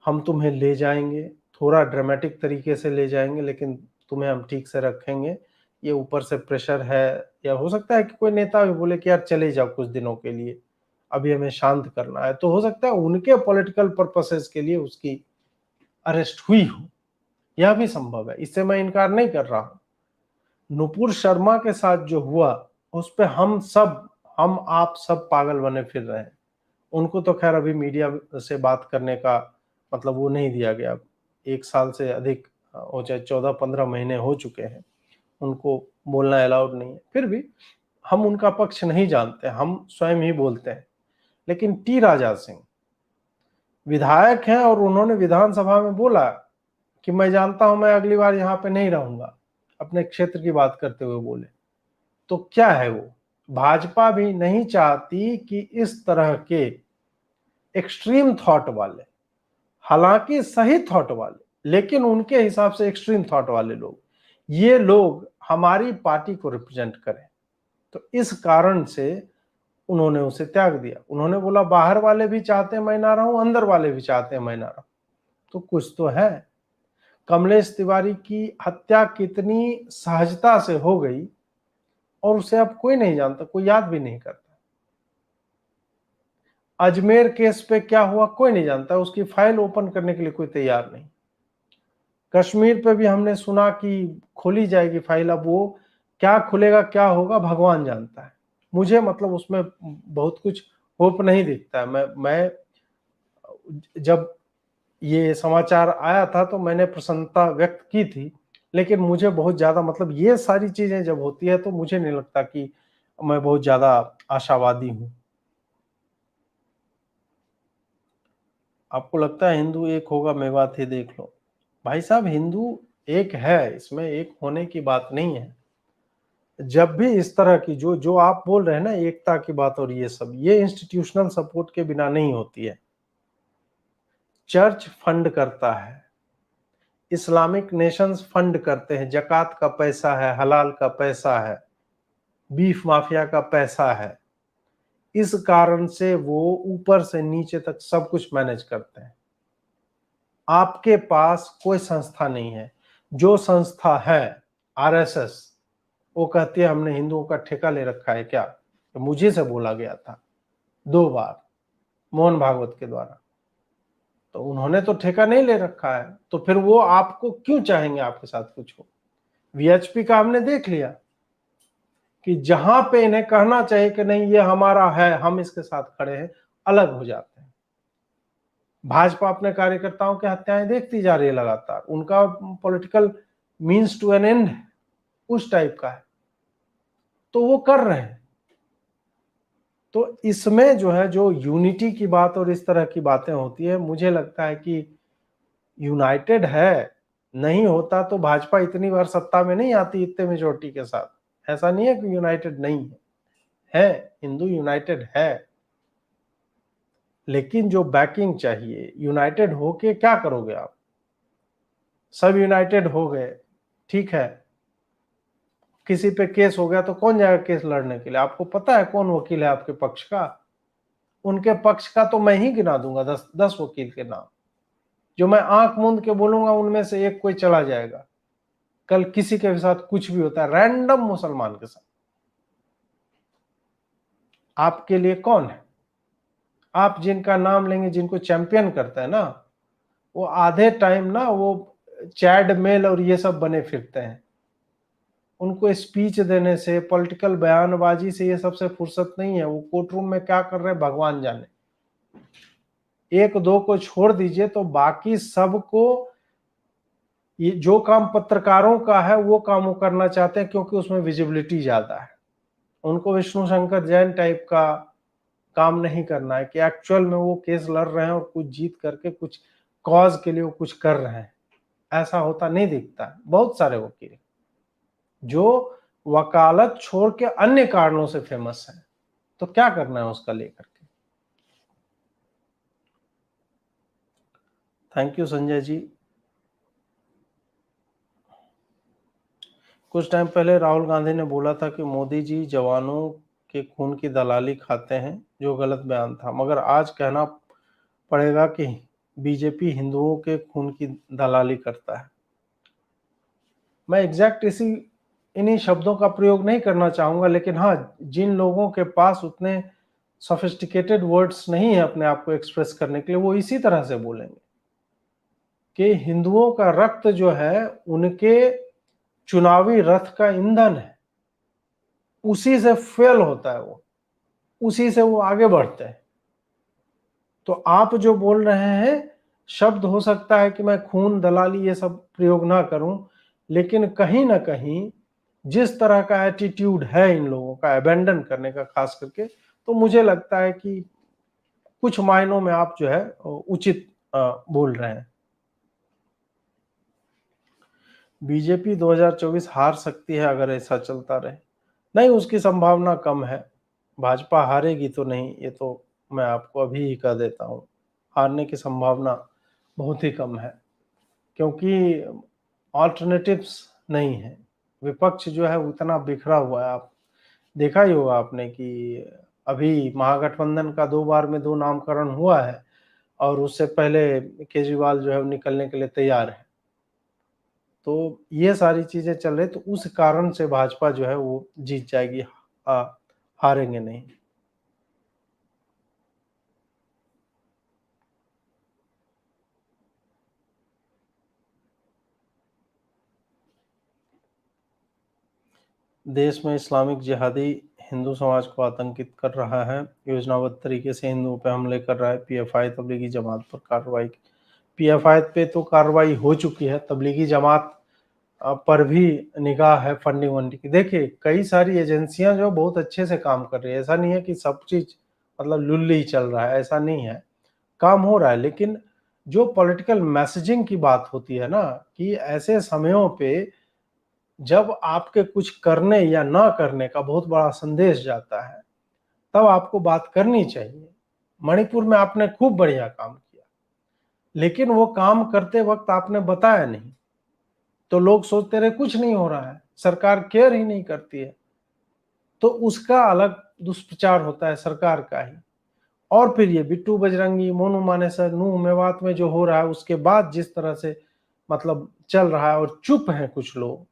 [SPEAKER 1] हम तुम्हें ले जाएंगे, थोड़ा ड्रामेटिक तरीके से ले जाएंगे, लेकिन तुम्हें हम ठीक से रखेंगे, ये ऊपर से प्रेशर है। या हो सकता है कि कोई नेता भी बोले कि यार चले जाओ कुछ दिनों के लिए, अभी हमें शांत करना है, तो हो सकता है उनके पॉलिटिकल पर्पसेस के लिए उसकी अरेस्ट हुई हो, यह भी संभव है, इससे मैं इनकार नहीं कर रहा हूं। नुपुर शर्मा के साथ जो हुआ, उस पर हम आप सब पागल बने फिर रहे हैं। उनको तो खैर अभी मीडिया से बात करने का मतलब वो नहीं दिया गया। 1 साल से अधिक हो चाहे 14-15 महीने हो चुके हैं, उनको बोलना अलाउड नहीं है। फिर भी हम उनका पक्ष नहीं जानते, हम स्वयं ही बोलते हैं। लेकिन टी राजा सिंह विधायक हैं और उन्होंने विधानसभा में बोला कि मैं जानता हूं मैं अगली बार यहां पे नहीं रहूंगा, अपने क्षेत्र की बात करते हुए बोले। तो क्या है वो, भाजपा भी नहीं चाहती कि इस तरह के एक्सट्रीम थॉट वाले, हालांकि सही थॉट वाले लेकिन उनके हिसाब से एक्सट्रीम थॉट वाले लोग, ये लोग हमारी पार्टी को रिप्रेजेंट करें। तो इस कारण से उन्होंने उसे त्याग दिया। उन्होंने बोला बाहर वाले भी चाहते हैं मैं ना रहूं, अंदर वाले भी चाहते हैं मैं ना रहूं, तो कुछ तो है। कमलेश तिवारी की हत्या कितनी सहजता से हो गई और उसे अब कोई नहीं जानता, कोई याद भी नहीं करता। अजमेर केस पे क्या हुआ कोई नहीं जानता, उसकी फाइल ओपन करने के लिए कोई तैयार नहीं। कश्मीर पे भी हमने सुना कि खोली जाएगी फाइल, अब वो क्या खुलेगा क्या होगा भगवान जानता है। मुझे मतलब उसमें बहुत कुछ होप नहीं दिखता है। मैं जब ये समाचार आया था तो मैंने प्रसन्नता व्यक्त की थी, लेकिन मुझे बहुत ज्यादा मतलब ये सारी चीजें जब होती है तो मुझे नहीं लगता कि मैं बहुत ज्यादा आशावादी हूं। आपको लगता है हिंदू एक होगा, मेवात ही देख लो। भाई साहब, हिंदू एक है, इसमें एक होने की बात नहीं है। जब भी इस तरह की जो जो आप बोल रहे हैं ना, एकता की बात, और ये सब, ये इंस्टीट्यूशनल सपोर्ट के बिना नहीं होती है। चर्च फंड करता है, इस्लामिक नेशंस फंड करते हैं, जकात का पैसा है, हलाल का पैसा है, बीफ माफिया का पैसा है। इस कारण से वो ऊपर से नीचे तक सब कुछ मैनेज करते हैं। आपके पास कोई संस्था नहीं है। जो संस्था है आरएसएस, वो कहती है हमने हिंदुओं का ठेका ले रखा है क्या, तो मुझे से बोला गया था 2 बार मोहन भागवत के द्वारा। तो उन्होंने तो ठेका नहीं ले रखा है, तो फिर वो आपको क्यों चाहेंगे आपके साथ कुछ हो? वीएचपी का हमने देख लिया कि जहां पे इन्हें कहना चाहिए कि नहीं ये हमारा है, हम इसके साथ खड़े हैं, अलग हो जाते हैं। भाजपा अपने कार्यकर्ताओं की हत्याएं देखती जा रही है लगातार, उनका political means to an end उस टाइप का है, तो वो कर रहे हैं। तो इसमें जो है, जो यूनिटी की बात और इस तरह की बातें होती है, मुझे लगता है कि यूनाइटेड है। नहीं होता तो भाजपा इतनी बार सत्ता में नहीं आती इतने मेजोरिटी के साथ। ऐसा नहीं है कि यूनाइटेड नहीं है, हिंदू यूनाइटेड है, लेकिन जो बैकिंग चाहिए, यूनाइटेड होके क्या करोगे आप? सब यूनाइटेड हो गए, ठीक है, किसी पे केस हो गया तो कौन जाएगा केस लड़ने के लिए? आपको पता है कौन वकील है आपके पक्ष का? उनके पक्ष का तो मैं ही गिना दूंगा 10 वकील के नाम, जो मैं आंख मूंद के बोलूंगा उनमें से एक कोई चला जाएगा। कल किसी के साथ कुछ भी होता है, रैंडम मुसलमान के साथ, आपके लिए कौन है? आप जिनका नाम लेंगे, जिनको चैंपियन करते हैं ना, वो आधे टाइम ना वो चैड मेल और ये सब बने फिरते हैं। उनको स्पीच देने से, पॉलिटिकल बयानबाजी से ये सबसे फुर्सत नहीं है। वो कोर्ट रूम में क्या कर रहे हैं भगवान जाने। एक दो को छोड़ दीजिए, तो बाकी सबको ये जो काम पत्रकारों का है वो काम वो करना चाहते हैं, क्योंकि उसमें विजिबिलिटी ज्यादा है। उनको विष्णु शंकर जैन टाइप का काम नहीं करना है कि एक्चुअल में वो केस लड़ रहे हैं और कुछ जीत करके कुछ कॉज के लिए वो कुछ कर रहे हैं। ऐसा होता नहीं दिखता। बहुत सारे वकील जो वकालत छोड़ के अन्य कारणों से फेमस है, तो क्या करना है उसका लेकर के। Thank you Sanjay ji. कुछ टाइम पहले राहुल गांधी ने बोला था कि मोदी जी जवानों के खून की दलाली खाते हैं, जो गलत बयान था, मगर आज कहना पड़ेगा कि बीजेपी हिंदुओं के खून की दलाली करता है। मैं एग्जैक्ट इन्हीं शब्दों का प्रयोग नहीं करना चाहूंगा, लेकिन हाँ, जिन लोगों के पास उतने सोफिस्टिकेटेड वर्ड्स नहीं है अपने आप को एक्सप्रेस करने के लिए, वो इसी तरह से बोलेंगे कि हिंदुओं का रक्त जो है उनके चुनावी रथ का ईंधन है, उसी से फेल होता है, वो उसी से वो आगे बढ़ते हैं। तो आप जो बोल रहे हैं शब्द, हो सकता है कि मैं खून दलाली ये सब प्रयोग ना करूं, लेकिन कहीं ना कहीं जिस तरह का एटीट्यूड है इन लोगों का अबेंडन करने का खास करके, तो मुझे लगता है कि कुछ मायनों में आप जो है उचित बोल रहे हैं। बीजेपी 2024 हार सकती है अगर ऐसा चलता रहे। नहीं, उसकी संभावना कम है। भाजपा हारेगी तो नहीं, ये तो मैं आपको अभी ही कह देता हूँ। हारने की संभावना बहुत ही कम है, क्योंकि ऑल्टरनेटिव्स नहीं है। विपक्ष जो है उतना बिखरा हुआ है। आप देखा ही होगा आपने कि अभी महागठबंधन का 2 बार में 2 नामकरण हुआ है, और उससे पहले केजरीवाल जो है वो निकलने के लिए तैयार है। तो ये सारी चीजें चल रही, तो उस कारण से भाजपा जो है वो जीत जाएगी, हारेंगे नहीं। देश में इस्लामिक जिहादी हिंदू समाज को आतंकित कर रहा है, योजनाबद्ध तरीके से हिंदुओं पर हमले कर रहा है। पीएफआई तबलीगी जमात पर कार्रवाई, पीएफआई पे तो कार्रवाई हो चुकी है, तबलीगी जमात पर भी निगाह है फंडिंग वंडिंग की। देखिए, कई सारी एजेंसियां जो बहुत अच्छे से काम कर रही है। ऐसा नहीं है कि सब चीज मतलब लुल्ली ही चल रहा है, ऐसा नहीं है, काम हो रहा है। लेकिन जो पॉलिटिकल मैसेजिंग की बात होती है ना, कि ऐसे समयों पे जब आपके कुछ करने या ना करने का बहुत बड़ा संदेश जाता है, तब आपको बात करनी चाहिए। मणिपुर में आपने खूब बढ़िया काम किया, लेकिन वो काम करते वक्त आपने बताया नहीं, तो लोग सोचते रहे कुछ नहीं हो रहा है, सरकार केयर ही नहीं करती है। तो उसका अलग दुष्प्रचार होता है सरकार का ही। और फिर ये बिट्टू बजरंगी, मोनू मानेसर, नूह मेवात में जो हो रहा है, उसके बाद जिस तरह से मतलब चल रहा है और चुप हैं कुछ लोग,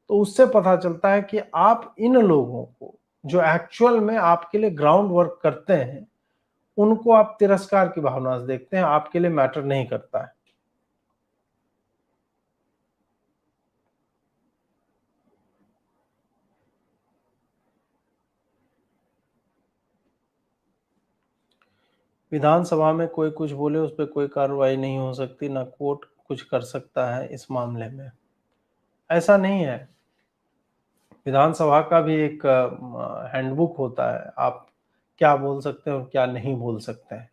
[SPEAKER 1] तो उससे पता चलता है कि आप इन लोगों को, जो एक्चुअल में आपके लिए ग्राउंड वर्क करते हैं, उनको आप तिरस्कार की भावना से देखते हैं, आपके लिए मैटर नहीं करता है। विधानसभा में कोई कुछ बोले उस पे कोई कार्रवाई नहीं हो सकती, ना कोर्ट कुछ कर सकता है इस मामले में। ऐसा नहीं है। विधानसभा का भी एक हैंडबुक होता है, आप क्या बोल सकते हैं और क्या नहीं बोल सकते हैं।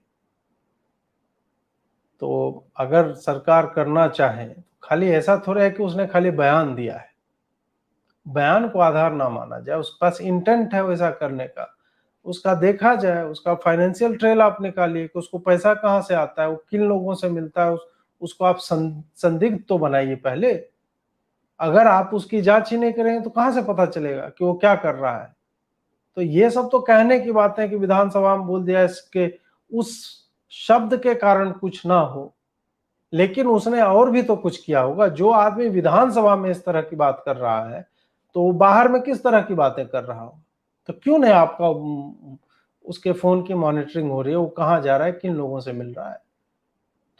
[SPEAKER 1] तो अगर सरकार करना चाहे, खाली ऐसा थोड़ा है कि उसने खाली बयान दिया है, बयान को आधार ना माना जाए, उसके पास इंटेंट है वैसा करने का, उसका देखा जाए, उसका फाइनेंशियल ट्रेल आप निकालिए कि उसको पैसा कहाँ से आता है, वो किन लोगों से मिलता है, उसको आप संदिग्ध तो बनाइए पहले। अगर आप उसकी जांच ही नहीं करेंगे तो कहाँ से पता चलेगा कि वो क्या कर रहा है। तो ये सब तो कहने की बात है कि विधानसभा में बोल दिया, इसके उस शब्द के कारण कुछ ना हो, लेकिन उसने और भी तो कुछ किया होगा। जो आदमी विधानसभा में इस तरह की बात कर रहा है, तो वो बाहर में किस तरह की बातें कर रहा हो। तो क्यों नहीं आपका उसके फोन की मॉनिटरिंग हो रही है, वो कहाँ जा रहा है, किन लोगों से मिल रहा है।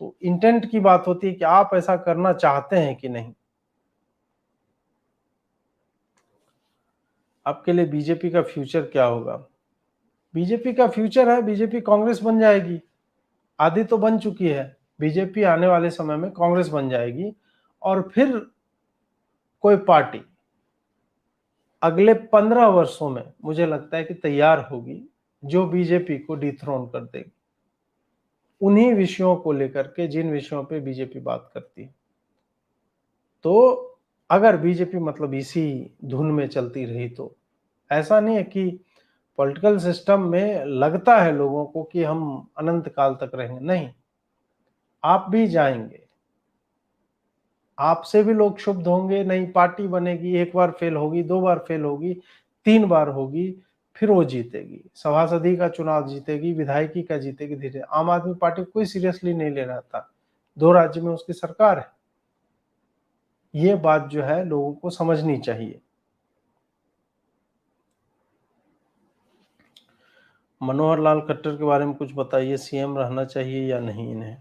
[SPEAKER 1] तो इंटेंट की बात होती है कि आप ऐसा करना चाहते हैं कि नहीं। आपके लिए बीजेपी का फ्यूचर क्या होगा? बीजेपी का फ्यूचर है, बीजेपी कांग्रेस बन जाएगी, आधी तो बन चुकी है। बीजेपी आने वाले समय में कांग्रेस बन जाएगी और फिर कोई पार्टी अगले 15 वर्षों में मुझे लगता है कि तैयार होगी, जो बीजेपी को डिथ्रोन कर देगी, उन्हीं विषयों को लेकर के जिन विषयों पे बीजेपी बात करती है। तो अगर बीजेपी मतलब इसी धुन में चलती रही, तो ऐसा नहीं है कि पॉलिटिकल सिस्टम में लगता है लोगों को कि हम अनंत काल तक रहेंगे, नहीं, आप भी जाएंगे, आपसे भी लोग क्षुब्ध होंगे, नई पार्टी बनेगी, एक बार फेल होगी, दो बार फेल होगी, 3 बार होगी, फिर वो जीतेगी, सभासदी का चुनाव जीतेगी, विधायकी का जीतेगी। धीरे आम आदमी पार्टी कोई सीरियसली नहीं ले रहा था, 2 राज्य में उसकी सरकार है। ये बात जो है लोगों को समझनी चाहिए। मनोहर लाल खट्टर के बारे में कुछ बताइए, सीएम रहना चाहिए या नहीं इन्हें?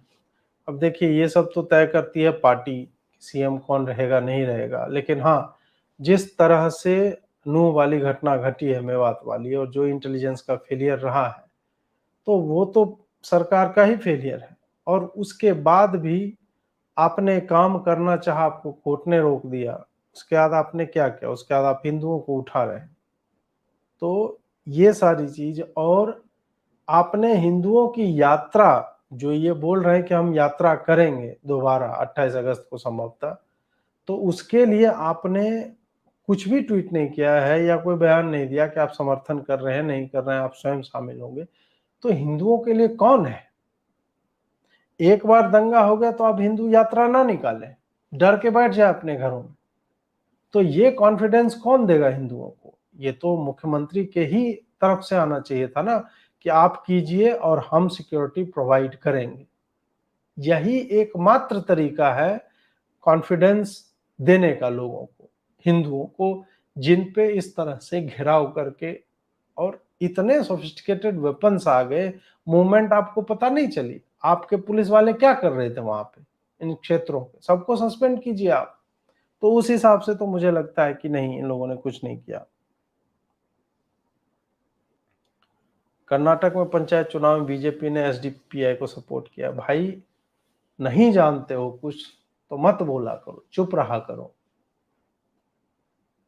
[SPEAKER 1] अब देखिए, ये सब तो तय करती है पार्टी, सीएम कौन रहेगा नहीं रहेगा। लेकिन हाँ, जिस तरह से नूह वाली घटना घटी है, मेवात वाली, और जो इंटेलिजेंस का फेलियर रहा है, तो वो तो सरकार का ही फेलियर है। और उसके बाद भी आपने काम करना चाहा, आपको कोर्ट ने रोक दिया, उसके बाद आपने क्या किया, उसके बाद आप हिंदुओं को उठा रहे हैं। तो ये सारी चीज, और आपने हिंदुओं की यात्रा, जो ये बोल रहे हैं कि हम यात्रा करेंगे दोबारा 28 अगस्त को संभवतः, तो उसके लिए आपने कुछ भी ट्वीट नहीं किया है या कोई बयान नहीं दिया कि आप समर्थन कर रहे हैं, नहीं कर रहे हैं, आप स्वयं शामिल होंगे। तो हिंदुओं के लिए कौन है? एक बार दंगा हो गया तो आप हिंदू यात्रा ना निकालें, डर के बैठ जाए अपने घरों में। तो ये कॉन्फिडेंस कौन देगा हिंदुओं को? ये तो मुख्यमंत्री के ही तरफ से आना चाहिए था ना, कि आप कीजिए और हम सिक्योरिटी प्रोवाइड करेंगे। यही एकमात्र तरीका है कॉन्फिडेंस देने का लोगों को, हिंदुओं को, जिन पे इस तरह से घेराव करके, और इतने सोफिस्टिकेटेड वेपन्स आ गए, मूवमेंट आपको पता नहीं चली। आपके पुलिस वाले क्या कर रहे थे वहां पे, इन क्षेत्रों पे सबको सस्पेंड कीजिए आप। तो उस हिसाब से तो मुझे लगता है कि नहीं, इन लोगों ने कुछ नहीं किया। कर्नाटक में पंचायत चुनाव में बीजेपी ने एसडीपीआई को सपोर्ट किया। भाई, नहीं जानते हो कुछ तो मत बोला करो, चुप रहा करो।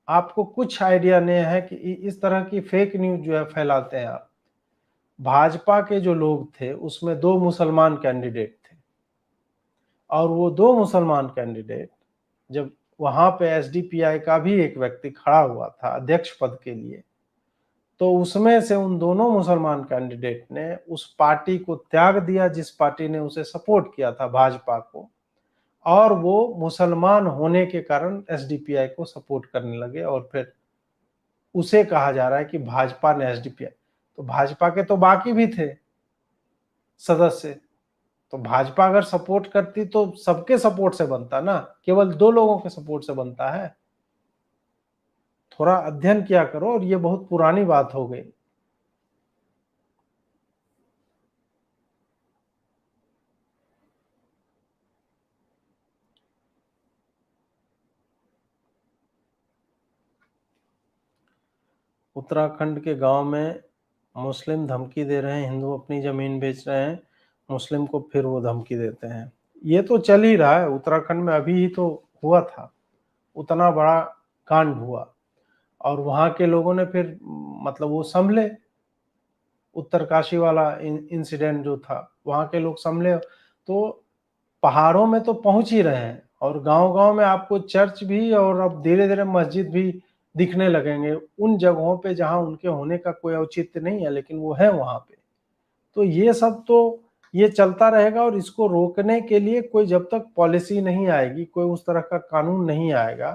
[SPEAKER 1] आपको कुछ आइडिया नहीं है कि इस तरह की फेक न्यूज जो है फैलाते हैं आप। भाजपा के जो लोग थे उसमें 2 मुसलमान कैंडिडेट थे, और वो 2 मुसलमान कैंडिडेट, जब वहां पे एसडीपीआई का भी एक व्यक्ति खड़ा हुआ था अध्यक्ष पद के लिए, तो उसमें से उन दोनों मुसलमान कैंडिडेट ने उस पार्टी को त्याग दिया जिस पार्टी ने उसे सपोर्ट किया था, भाजपा को, और वो मुसलमान होने के कारण एसडीपीआई को सपोर्ट करने लगे। और फिर उसे कहा जा रहा है कि भाजपा ने एसडीपीआई, तो भाजपा के तो बाकी भी थे सदस्य, तो भाजपा अगर सपोर्ट करती तो सबके सपोर्ट से बनता ना, केवल 2 लोगों के सपोर्ट से बनता है। थोड़ा अध्ययन किया करो, और ये बहुत पुरानी बात हो गई। उत्तराखंड के गांव में मुस्लिम धमकी दे रहे हैं, हिंदू अपनी ज़मीन बेच रहे हैं, मुस्लिम को फिर वो धमकी देते हैं। ये तो चल ही रहा है, उत्तराखंड में अभी ही तो हुआ था, उतना बड़ा कांड हुआ और वहाँ के लोगों ने फिर मतलब वो संभले। उत्तरकाशी वाला इंसिडेंट जो था, वहाँ के लोग संभले, तो पहाड़ों में तो पहुँच ही रहे हैं और गाँव-गाँव में आपको चर्च भी और अब धीरे-धीरे मस्जिद भी दिखने लगेंगे, उन जगहों पे जहाँ उनके होने का कोई औचित्य नहीं है, लेकिन वो है वहाँ पे। तो ये सब तो ये चलता रहेगा और इसको रोकने के लिए कोई जब तक पॉलिसी नहीं आएगी, कोई उस तरह का कानून नहीं आएगा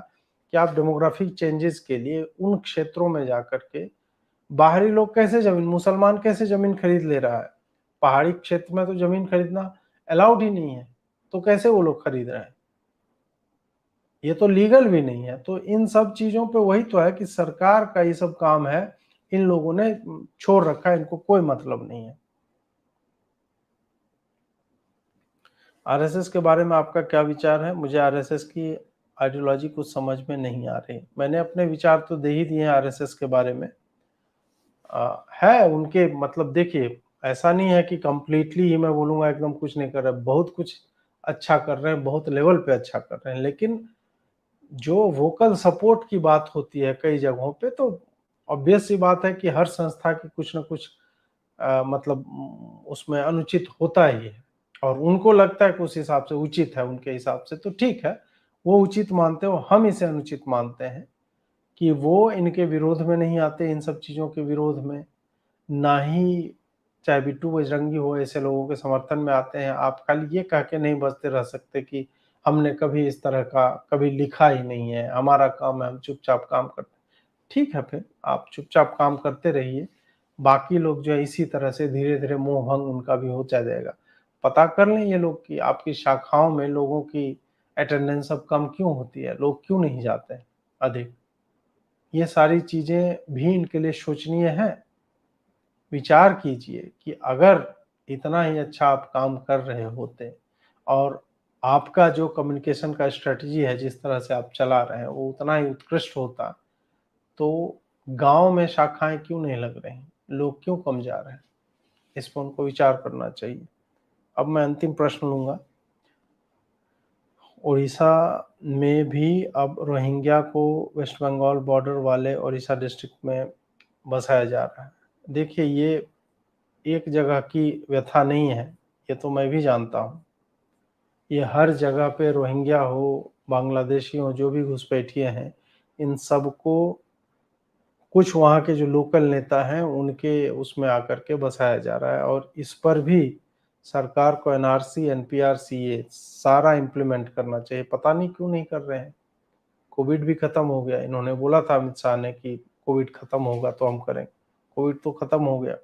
[SPEAKER 1] कि आप डेमोग्राफिक चेंजेस के लिए उन क्षेत्रों में जाकर के बाहरी लोग कैसे ज़मीन, मुसलमान कैसे ज़मीन खरीद ले रहा है? पहाड़ी क्षेत्र में तो ज़मीन खरीदना अलाउड ही नहीं है, तो कैसे वो लोग खरीद रहे हैं? ये तो लीगल भी नहीं है। तो इन सब चीज़ों पे वही तो है कि सरकार का ये सब काम है, इन लोगों ने छोड़ रखा है, इनको कोई मतलब नहीं है। आरएसएस के बारे में आपका क्या विचार है? मुझे आरएसएस की आइडियोलॉजी कुछ समझ में नहीं आ रही। मैंने अपने विचार तो दे ही दिए हैं आरएसएस के बारे में। है उनके मतलब देखिए, ऐसा नहीं है कि कंप्लीटली ही मैं बोलूँगा एकदम कुछ नहीं कर रहे, बहुत कुछ अच्छा कर रहे हैं, बहुत लेवल पे अच्छा कर रहे हैं। लेकिन जो वोकल सपोर्ट की बात होती है कई जगहों पे, तो ऑब्वियस सी बात है कि हर संस्था की कुछ न कुछ मतलब उसमें अनुचित होता ही है और उनको लगता है कि उस हिसाब से उचित है, उनके हिसाब से तो ठीक है, वो उचित मानते हो, हम इसे अनुचित मानते हैं कि वो इनके विरोध में नहीं आते, इन सब चीज़ों के विरोध में, ना ही चाहे बिट्टू बजरंगी हो ऐसे लोगों के समर्थन में आते हैं। आप खाली ये कह के नहीं बचते रह सकते कि हमने कभी इस तरह का कभी लिखा ही नहीं है, हमारा काम है, हम चुपचाप काम करते हैं। ठीक है फिर, आप चुपचाप काम करते रहिए, बाकी लोग जो है इसी तरह से धीरे-धीरे मोह-भंग उनका भी होता जाएगा। पता कर लें ये लोग कि आपकी शाखाओं में लोगों की अटेंडेंस अब कम क्यों होती है, लोग क्यों नहीं जाते हैं अधिक? ये सारी चीज़ें भी इनके लिए शोचनीय हैं। विचार कीजिए कि अगर इतना ही अच्छा आप काम कर रहे होते और आपका जो कम्युनिकेशन का स्ट्रैटेजी है, जिस तरह से आप चला रहे हैं, वो उतना ही उत्कृष्ट होता, तो गाँव में शाखाएँ क्यों नहीं लग रही? लोग क्यों कम जा रहे हैं? इस पे उनको विचार करना चाहिए। अब मैं अंतिम प्रश्न लूँगा। उड़ीसा में भी अब रोहिंग्या को वेस्ट बंगाल बॉर्डर वाले उड़ीसा डिस्ट्रिक्ट में बसाया जा रहा है। देखिए, ये एक जगह की व्यथा नहीं है, ये तो मैं भी जानता हूँ। ये हर जगह पे रोहिंग्या हो, बांग्लादेशी हो, जो भी घुसपैठिए हैं, इन सबको कुछ वहाँ के जो लोकल नेता हैं, उनके उसमें आकर के बसाया जा रहा है और इस पर भी सरकार को एनआरसी, एनपीआर, सीए सारा इम्प्लीमेंट करना चाहिए। पता नहीं क्यों नहीं कर रहे हैं। कोविड भी खत्म हो गया, इन्होंने बोला था अमित शाह ने कि कोविड खत्म होगा तो हम करेंगे। कोविड तो खत्म हो गया।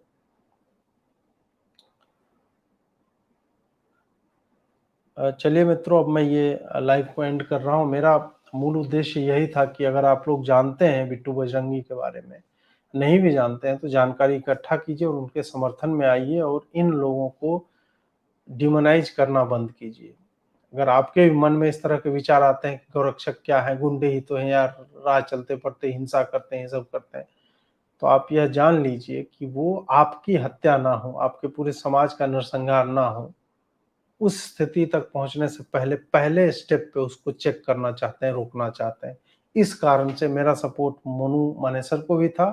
[SPEAKER 1] चलिए मित्रों, अब मैं ये लाइव को एंड कर रहा हूँ। मेरा मूल उद्देश्य यही था कि अगर आप लोग जानते हैं बिट्टू बजरंगी के बारे में, नहीं भी जानते हैं तो जानकारी इकट्ठा कीजिए और उनके समर्थन में आइए और इन लोगों को डिमोनाइज़ करना बंद कीजिए। अगर आपके मन में इस तरह के विचार आते हैं कि गौरक्षक क्या है, गुंडे ही तो हैं यार, राह चलते-फिरते हिंसा करते हैं, ये सब करते हैं, तो आप यह जान लीजिए कि वो आपकी हत्या ना हो, आपके पूरे समाज का नरसंहार ना हो। उस स्थिति तक पहुँचने से पहले, पहले स्टेप पे उसको चेक करना चाहते हैं, रोकना चाहते हैं। इस कारण से मेरा सपोर्ट मोनू मानेसर को भी था